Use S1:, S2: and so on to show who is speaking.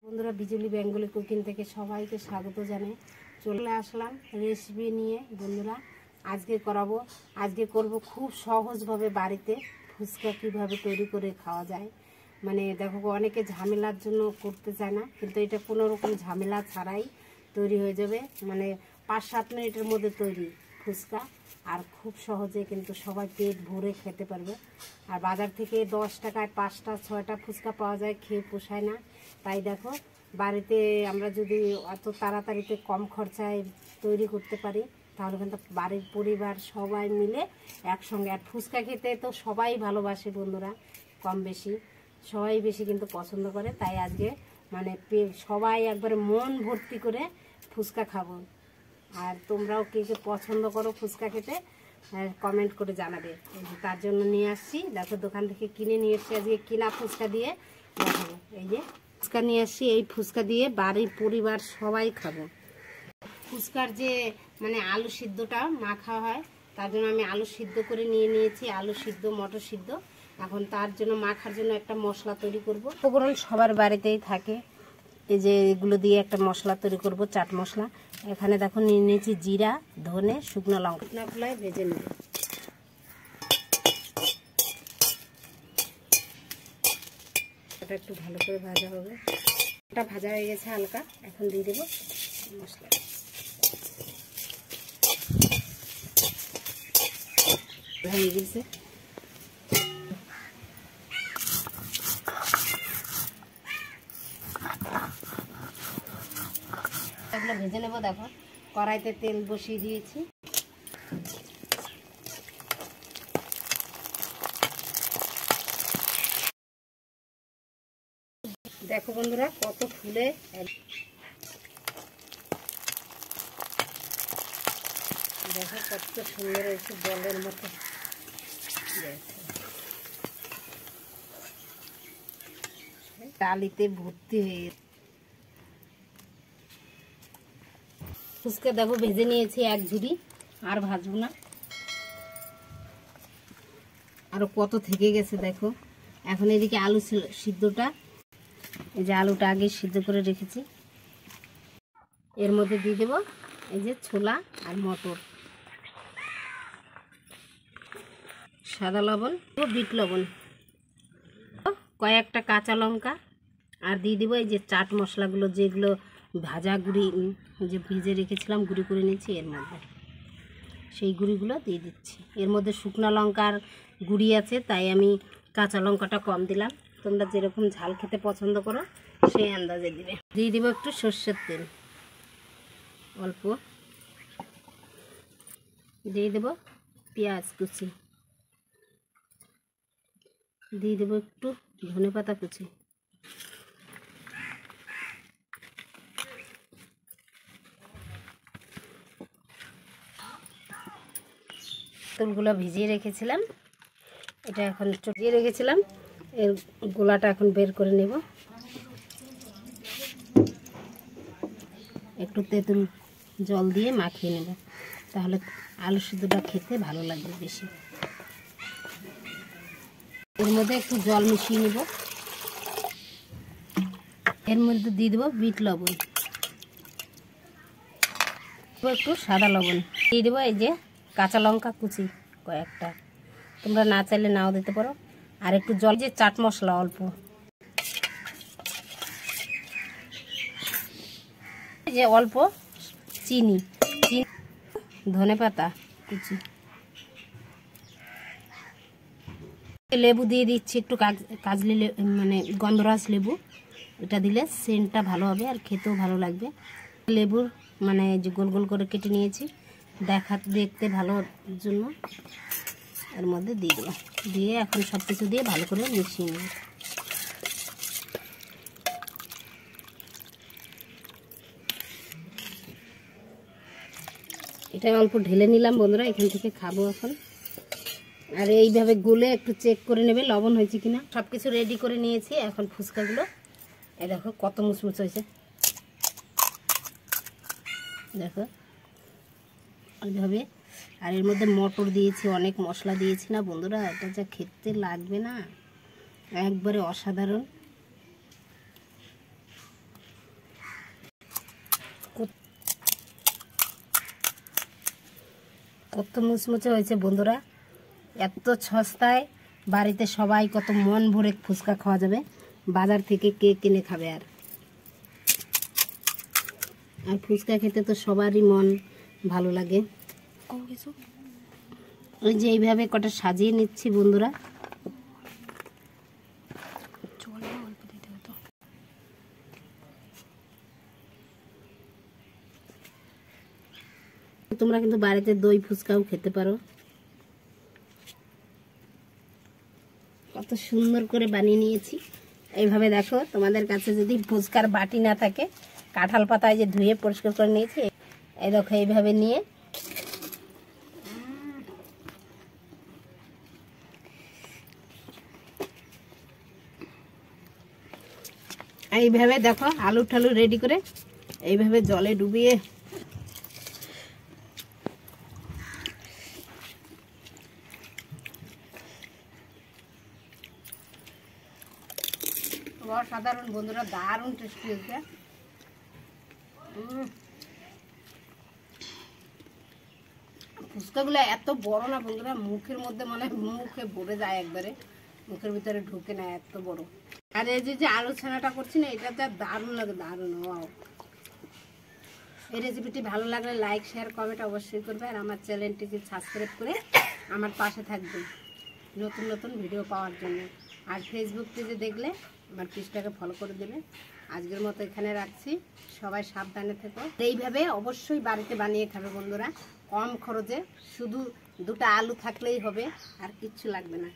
S1: বন্ধুরা, বিজলি Bengali cooking থেকে সবাইকে স্বাগত জানাই। চলে আসলাম রেসিপি নিয়ে। বন্ধুরা, আজকে করব খুব সহজভাবে বাড়িতে ফুচকা কিভাবে তৈরি করে খাওয়া যায়। মানে দেখো, অনেকে ঝামেলার জন্য করতে চায় না, কিন্তু এটা কোনো রকম ঝামেলা ছাড়াই তৈরি হয়ে যাবে। মানে 5-7 মিনিটের মধ্যে তৈরি ফুচকা, আর খুব সহজে কিন্তু সবাই পেট ভরে খেতে পারবে। আর বাজার থেকে 10 টাকায় 5টা-6টা ফুচকা পাওয়া যায়, খেয়ে পোষায় না। তাই দেখো, বাড়িতে আমরা যদি অত তাড়াতাড়িতে কম খরচায় তৈরি করতে পারি, তাহলে কিন্তু বাড়ির পরিবার সবাই মিলে একসঙ্গে। আর ফুচকা খেতে তো সবাই ভালোবাসে বন্ধুরা, কম বেশি সবাই বেশি কিন্তু পছন্দ করে। তাই আজকে মানে সবাই একবারে মন ভর্তি করে ফুচকা খাবো। আর তোমরাও কে কে পছন্দ করো ফুচকা খেতে, কমেন্ট করে জানাবে। তার জন্য নিয়ে আসছি, দেখো দোকান থেকে কিনে নিয়ে এসছি। আজকে কিনা ফুচকা দিয়ে দেখাবো। এই যে ফুচকা নিয়ে আসছি, এই ফুচকা দিয়ে বাড়ির পরিবার সবাই খাবো। ফুচকার যে মানে আলু সিদ্ধটা মাখা হয়, তার জন্য আমি আলু সিদ্ধ করে নিয়েছি, আলু সিদ্ধ, মটর সিদ্ধ। এখন তার জন্য মাখার জন্য একটা মশলা তৈরি করব। উপকরণ সবার বাড়িতেই থাকে। এই যে এগুলো দিয়ে একটা মশলা তৈরি করব, চাট মশলা। এখানে দেখো নিয়ে নিয়েছি জিরা, ধনে, শুকনো লঙ্কা। শুকনো খোলায় ভেজে নেব। এটা একটু ভালো করে ভাজা হবে। এটা ভাজা হয়ে গেছে হালকা, এখন দিয়ে দেবো মশলা। হয়ে গেছে, এগুলো ভেজে নেবো। দেখো কড়াইতে তেল বসিয়ে দিয়েছি। দেখো বন্ধুরা, কত ফুলে দেখো কত সুন্দর হয়েছে, জলের মতো। ডালিতে ভর্তি হয়ে ফুচকা দেখো ভেজে নিয়েছি এক ঝুড়ি, আর ভাজবো না। আরো কত থেকে গেছে দেখো। এখন এদিকে আলু সিদ্ধটা, এই যে আলুটা আগে সিদ্ধ করে রেখেছি, এর মধ্যে দিয়ে দেবো এই যে ছোলা আর মটর, সাদা লবণ, বিট লবণ, কয়েকটা কাঁচা লঙ্কা, আর দিয়ে দেবো এই যে চাট মশলাগুলো, যেগুলো ভাজা গুঁড়ি যে ভিজে রেখেছিলাম, গুঁড়ি করে নিয়েছি এর মধ্যে। সেই গুঁড়িগুলো দিয়ে দিচ্ছি। এর মধ্যে শুকনো লঙ্কার গুঁড়ি আছে, তাই আমি কাঁচা লঙ্কাটা কম দিলাম। তোমরা যেরকম ঝাল খেতে পছন্দ করো সেই আন্দাজে দিবে। দিয়ে দেবো একটু সর্ষের তেল, অল্প দিয়ে দেবো পেঁয়াজ কুচি, দিয়ে দেবো একটু ধনেপাতা কুচি, তেলগুলো ভিজিয়ে রেখেছিলাম, এটা এখন চটিয়ে রেখেছিলাম, এর গোলাটা এখন বের করে নেব। একটু তেঁতুল জল দিয়ে মাখিয়ে নেব, তাহলে আলু সিদ্ধটা খেতে ভালো লাগবে বেশি। এর মধ্যে একটু জল মিশিয়ে নেব। এর মধ্যে দিয়ে দেবো বিট লবণ, একটু সাদা লবণ দিয়ে দেবো এই যে কাঁচা লঙ্কা কুচি কয়েকটা, তোমরা না চাইলে নাও দিতে পারো। আর একটু জল, যে চাট মশলা অল্প, যে অল্প চিনি, ধনেপাতা কুচি, লেবু দিয়ে দিচ্ছি একটু, কাজলি মানে গন্ধরাজ লেবু। এটা দিলে সেন্টটা ভালো হবে আর খেতেও ভালো লাগবে। লেবুর মানে যে গোল গোল করে কেটে নিয়েছি দেখতে ভালোর জন্য এর মধ্যে দিয়ে দেবো। দিয়ে এখন সব কিছু দিয়ে ভালো করে মিশিয়ে নেব। এটা অল্প ঢেলে নিলাম বন্ধুরা, এখান থেকে খাবো এখন। আর এইভাবে গুলে একটু চেক করে নেবে লবণ হয়েছে কিনা। সব কিছু রেডি করে নিয়েছি, এখন ফুচকাগুলো এই দেখো কত মুচমুচ হয়েছে। দেখো এইভাবে আর এর মধ্যে মটর দিয়েছি, অনেক মশলা দিয়েছি না বন্ধুরা, এটা যা খেতে লাগবে না একবারে অসাধারণ। কত মুচমুচে হয়েছে বন্ধুরা, এত সস্তায় বাড়িতে সবাই কত মন ভরে ফুচকা খাওয়া যাবে। বাজার থেকে কে কিনে খাবে? আর ফুচকা খেতে তো সবারই মন ভালো লাগে। ওই যে এইভাবে কটা সাজিয়ে নিচ্ছি বন্ধুরা। তোমরা কিন্তু বাড়িতে দই ফুচকাও খেতে পারো। কত সুন্দর করে বানিয়ে নিয়েছি। এইভাবে দেখো, তোমাদের কাছে যদি ফুচকার বাটি না থাকে, কাঁঠাল পাতায় যে ধুয়ে পরিষ্কার করে নিয়েছি, এই দেখো এইভাবে নিয়ে এইভাবে দেখো আলু ঠালু রেডি করে এইভাবে জলে ডুবিয়ে অসাধারণ বন্ধুরা, দারুণ টেস্টি হয়েছে। ফুচকাগুলো এত বড় না বন্ধুরা, মুখের মধ্যে মানে মুখে ভরে যায়, একবারে মুখের ভিতরে ঢুকে না, এত বড়। আর এই যে আলু ছানাটা করছি না, এটা যা দারুণ লাগে, দারুণ। ওয়াও! এই রেসিপিটি ভালো লাগলে লাইক শেয়ার কমেন্ট অবশ্যই করবে, আর আমার চ্যানেলটিকে সাবস্ক্রাইব করে আমার পাশে থাকবে নতুন নতুন ভিডিও পাওয়ার জন্য। আর ফেসবুক পেজে দেখলে আমার পেজটাকে ফলো করে দেবে। আজকের মতো এখানে রাখছি, সবাই সাবধানে থেকো। এইভাবে অবশ্যই বাড়িতে বানিয়ে খাবে বন্ধুরা, কম খরচে। শুধু দুটো আলু থাকলেই হবে, আর কিচ্ছু লাগবে না।